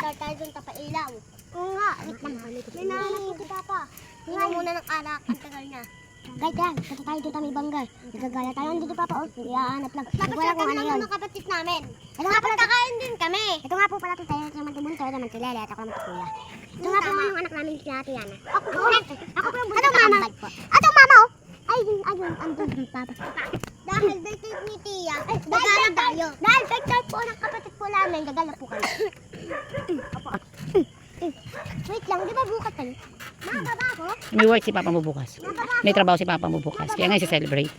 Start tayo dun, tapailaw. Oo nga. May nahanap ko si Papa. Tingnan muna ng alak. Ang tagal niya. Kahit yan, kasi tayo dito may banggal. Nagagala tayo dito Papa. Iaanap lang. Tapos wala kung ano yun. Mga kapatid namin. Ito nga pala kakain din kami. Ito nga po pala tayo naman tibunto. Naman si Lele at ako naman si Kuya. Ito nga po yung anak namin si Ate Yana. Ako po yung buntot na kambal po. Atong mama oh. Ayun, andun din Papa. Dahil birthday ni Tia, gagala tayo. Dahil birthday po ng kapatid po namin, gagala po kayo. Wait lang, di ba bukas kayo? Mababa ko? May work si Papa mo bukas. May trabaho si Papa mo bukas. Kaya nga i-celebrate.